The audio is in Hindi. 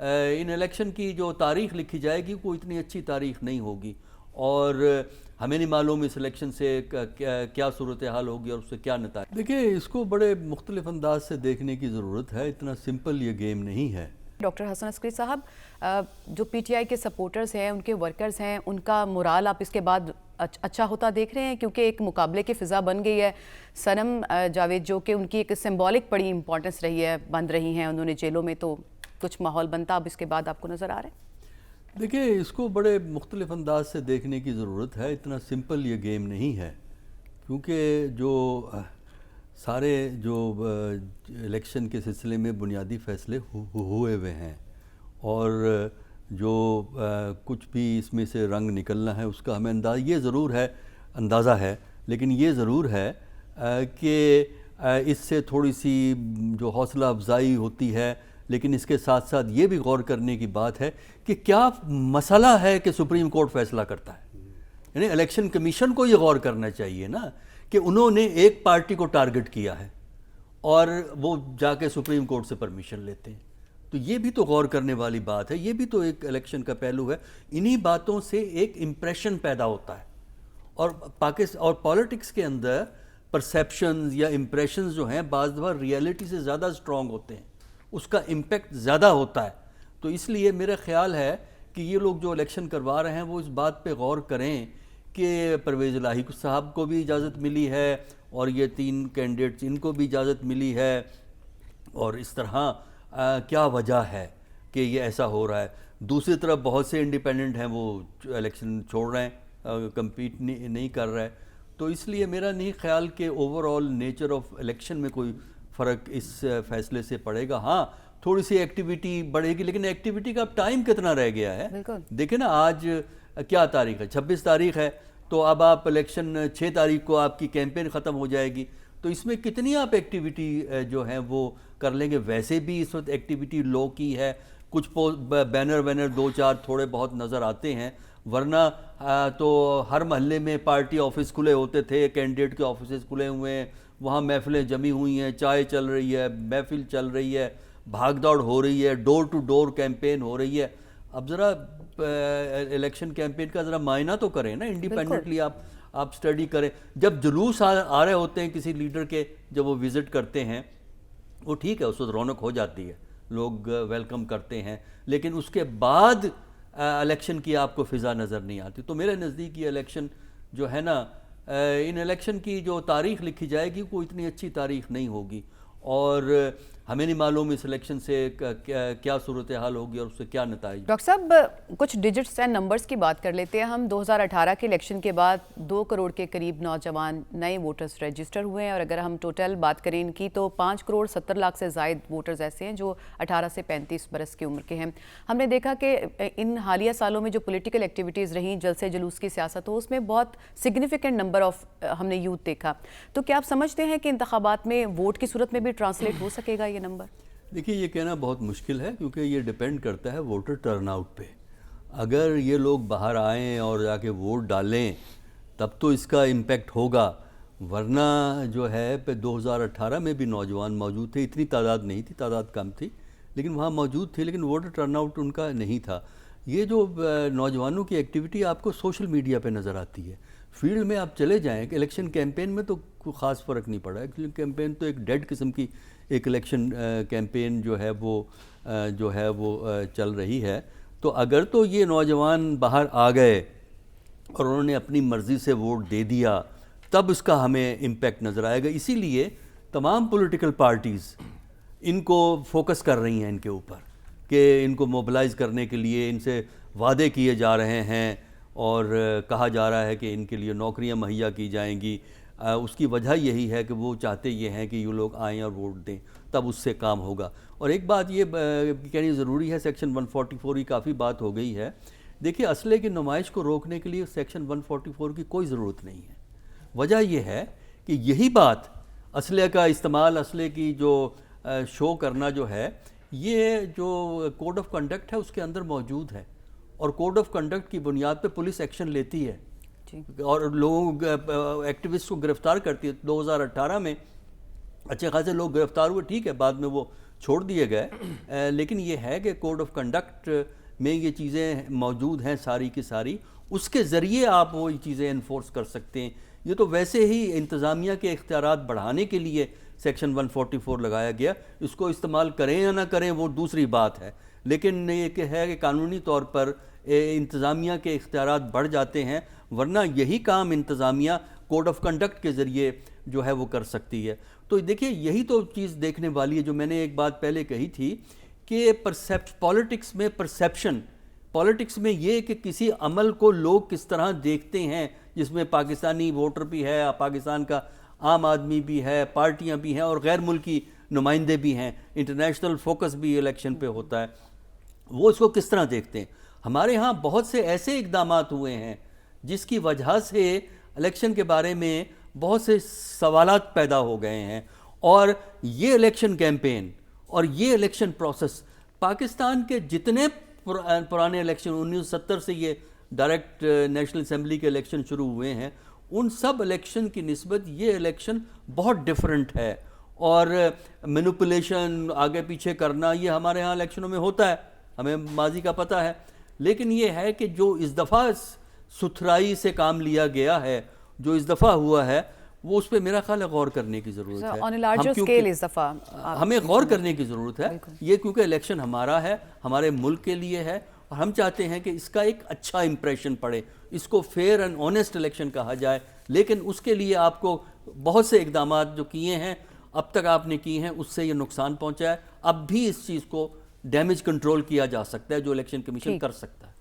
इन इलेक्शन की जो तारीख लिखी जाएगी वो इतनी अच्छी तारीख नहीं होगी, और हमें नहीं मालूम इस इलेक्शन से क्या सूरत हाल होगी और उससे क्या नतीजा। देखिए, इसको बड़े मुख्तलिफ अंदाज से देखने की ज़रूरत है, इतना सिंपल ये गेम नहीं है। डॉक्टर हसन अस्करी साहब, जो पीटीआई के सपोर्टर्स हैं, उनके वर्कर्स हैं, उनका मोराल आप इसके बाद अच्छा होता देख रहे हैं? क्योंकि एक मुकाबले की फ़िज़ा बन गई है। सनम जावेद जो कि उनकी एक सिंबॉलिक बड़ी इंपॉर्टेंस रही है, बंद रही हैं उन्होंने जेलों में, तो कुछ माहौल बनता अब इसके बाद आपको नज़र आ रहा है? देखिए, इसको बड़े मुख्तलिफ अंदाज से देखने की ज़रूरत है, इतना सिंपल ये गेम नहीं है। क्योंकि जो सारे जो इलेक्शन के सिलसिले में बुनियादी फ़ैसले हुए हुए हैं, और जो कुछ भी इसमें से रंग निकलना है उसका हमें अंदाज़ा है, लेकिन ये ज़रूर है कि इससे थोड़ी सी जो हौसला अफजाई होती है, लेकिन इसके साथ साथ ये भी गौर करने की बात है कि क्या मसला है कि सुप्रीम कोर्ट फैसला करता है। यानी इलेक्शन कमीशन को ये गौर करना चाहिए ना कि उन्होंने एक पार्टी को टारगेट किया है और वो जाके सुप्रीम कोर्ट से परमिशन लेते हैं, तो ये भी तो गौर करने वाली बात है, ये भी तो एक इलेक्शन का पहलू है। इन्हीं बातों से एक इम्प्रेशन पैदा होता है, और पाकिस्तान और पॉलिटिक्स के अंदर परसेप्शंस या इम्प्रेशंस जो हैं बाज़ दफ़ा रियलिटी से ज़्यादा स्ट्रॉन्ग होते हैं, उसका इम्पेक्ट ज़्यादा होता है। तो इसलिए मेरा ख्याल है कि ये लोग जो इलेक्शन करवा रहे हैं वो इस बात पे गौर करें कि परवेज़ इलाही साहब को भी इजाज़त मिली है और ये 3 कैंडिडेट्स इनको भी इजाज़त मिली है, और इस तरह क्या वजह है कि ये ऐसा हो रहा है। दूसरी तरफ बहुत से इंडिपेंडेंट हैं, वो इलेक्शन छोड़ रहे हैं, कम्पीट नहीं कर रहे हैं। तो इसलिए मेरा नहीं ख्याल कि ओवरऑल नेचर ऑफ इलेक्शन में कोई फ़र्क इस फैसले से पड़ेगा। हाँ, थोड़ी सी एक्टिविटी बढ़ेगी, लेकिन एक्टिविटी का अब टाइम कितना रह गया है। देखिए ना, आज क्या तारीख है, 26 तारीख है, तो अब आप इलेक्शन 6 तारीख को आपकी कैंपेन ख़त्म हो जाएगी, तो इसमें कितनी आप एक्टिविटी जो है वो कर लेंगे। वैसे भी इस वक्त एक्टिविटी लो की है, कुछ बैनर 2-4 थोड़े बहुत नज़र आते हैं, वरना तो हर महल्ले में पार्टी ऑफिस खुले होते थे, कैंडिडेट के ऑफिस खुले हुए हैं, वहाँ महफिलें जमी हुई हैं, चाय चल रही है, महफिल चल रही है, भागदौड़ हो रही है, डोर टू डोर कैंपेन हो रही है। अब ज़रा इलेक्शन कैंपेन का ज़रा मायना तो करें ना, इंडिपेंडेंटली आप स्टडी करें। जब जुलूस आ रहे होते हैं किसी लीडर के, जब वो विज़िट करते हैं, वो ठीक है, उस वक्त रौनक हो जाती है, लोग वेलकम करते हैं, लेकिन उसके बाद इलेक्शन की आपको फ़िज़ा नज़र नहीं आती। तो मेरे नज़दीक ये इलेक्शन जो है ना, इन इलेक्शन की जो तारीख लिखी जाएगी वो इतनी अच्छी तारीख नहीं होगी, और हमें नहीं मालूम इस इलेक्शन से क्या सूरत हाल होगी और उससे क्या नतीजा। डॉक्टर साहब, कुछ डिजिट्स एंड नंबर्स की बात कर लेते हैं हम। 2018 के इलेक्शन के बाद 2 करोड़ के करीब नौजवान नए वोटर्स रजिस्टर हुए हैं, और अगर हम टोटल बात करें इनकी तो 5 करोड़ 70 लाख से ज़ायद वोटर्स ऐसे हैं जो 18 से 35 बरस की उम्र के हैं। हमने देखा कि इन हालिया सालों में जो पॉलिटिकल एक्टिविटीज़ रहीं, जलसे जुलूस की सियासत हो, उसमें बहुत सिग्निफिकेंट नंबर ऑफ हमने यूथ देखा। तो क्या आप समझते हैं कि इंतखाबात में वोट की सूरत में भी ट्रांसलेट हो सकेगा ये नंबर? देखिए, ये कहना बहुत मुश्किल है, क्योंकि ये डिपेंड करता है वोटर टर्नआउट पे। अगर ये लोग बाहर आएँ और जाके वोट डालें तब तो इसका इम्पेक्ट होगा, वरना जो है 2018 में भी नौजवान मौजूद थे, इतनी तादाद नहीं थी, तादाद कम थी, लेकिन वहाँ मौजूद थे, लेकिन वोटर टर्नआउट उनका नहीं था। ये जो नौजवानों की एक्टिविटी आपको सोशल मीडिया पे नज़र आती है, फील्ड में आप चले जाएँ, इलेक्शन कैंपेन में तो कोई ख़ास फ़र्क नहीं पड़ा। इलेक्शन कैंपेन तो एक डेड किस्म की एक इलेक्शन कैंपेन जो है वो चल रही है। तो अगर तो ये नौजवान बाहर आ गए और उन्होंने अपनी मर्ज़ी से वोट दे दिया, तब इसका हमें इम्पेक्ट नज़र आएगा। इसीलिए तमाम पॉलिटिकल पार्टीज़ इनको फोकस कर रही हैं इनके ऊपर, कि इनको मोबिलाइज़ करने के लिए इनसे वादे किए जा रहे हैं, और कहा जा रहा है कि इनके लिए नौकरियां मुहैया की जाएंगी। उसकी वजह यही है कि वो चाहते ये हैं कि ये लोग आएँ और वोट दें, तब उससे काम होगा। और एक बात ये कहनी ज़रूरी है, सेक्शन 144 की काफ़ी बात हो गई है। देखिए, असले की नुमाइश को रोकने के लिए सेक्शन 144 की कोई ज़रूरत नहीं है। वजह यह है कि यही बात असले का इस्तेमाल, असले की जो शो करना जो है, ये जो कोड ऑफ कंडक्ट है उसके अंदर मौजूद है, और कोड ऑफ कंडक्ट की बुनियाद पे पुलिस एक्शन लेती है और लोग एक्टिविस्ट को गिरफ्तार करती है। 2018 में अच्छे खासे लोग गिरफ्तार हुए, ठीक है, बाद में वो छोड़ दिए गए, लेकिन ये है कि कोड ऑफ कंडक्ट में ये चीज़ें मौजूद हैं सारी की सारी, उसके ज़रिए आप वो चीज़ें इन्फोर्स कर सकते हैं। ये तो वैसे ही इंतज़ामिया के इख्तियारात बढ़ाने के लिए सेक्शन 144 लगाया गया, इसको इस्तेमाल करें या ना करें वो दूसरी बात है, लेकिन ये कि है कि कानूनी तौर पर इंतज़ामिया के इख्तियारात बढ़ जाते हैं, वरना यही काम इंतज़ामिया कोड ऑफ कंडक्ट के ज़रिए जो है वो कर सकती है। तो देखिए यही तो चीज़ देखने वाली है, जो मैंने एक बात पहले कही थी कि पॉलिटिक्स में परसेप्शन, पॉलिटिक्स में ये कि किसी अमल को लोग किस तरह देखते हैं, जिसमें पाकिस्तानी वोटर भी है, पाकिस्तान का आम आदमी भी है, पार्टियां भी हैं और गैर मुल्की नुमाइंदे भी हैं, इंटरनेशनल फोकस भी इलेक्शन पे होता है, वो इसको किस तरह देखते हैं। हमारे यहाँ बहुत से ऐसे इकदामात हुए हैं जिसकी वजह से इलेक्शन के बारे में बहुत से सवालात पैदा हो गए हैं, और ये इलेक्शन कैंपेन और ये इलेक्शन प्रोसेस, पाकिस्तान के जितने पुराने इलेक्शन 1970 से ये डायरेक्ट नेशनल असेंबली के इलेक्शन शुरू हुए हैं, उन सब इलेक्शन की निस्बत ये इलेक्शन बहुत डिफरेंट है। और मैनिपुलेशन, आगे पीछे करना, ये हमारे यहाँ इलेक्शनों में होता है, हमें माजी का पता है, लेकिन ये है कि जो इस दफ़ा सुथराई से काम लिया गया है, जो इस दफ़ा हुआ है, वो उस पर मेरा ख्याल है गौर करने की ज़रूरत है। ऑन अ लार्जर स्केल इस दफ़ा हमें गौर करने की ज़रूरत है, ये क्योंकि इलेक्शन हमारा है, हमारे मुल्क के लिए है, और हम चाहते हैं कि इसका एक अच्छा इंप्रेशन पड़े, इसको फेयर एंड ऑनेस्ट इलेक्शन कहा जाए। लेकिन उसके लिए आपको बहुत से इकदाम जो किए हैं, अब तक आपने किए हैं, उससे ये नुकसान पहुंचा है। अब भी इस चीज़ को डैमेज कंट्रोल किया जा सकता है, जो इलेक्शन कमीशन कर सकता है।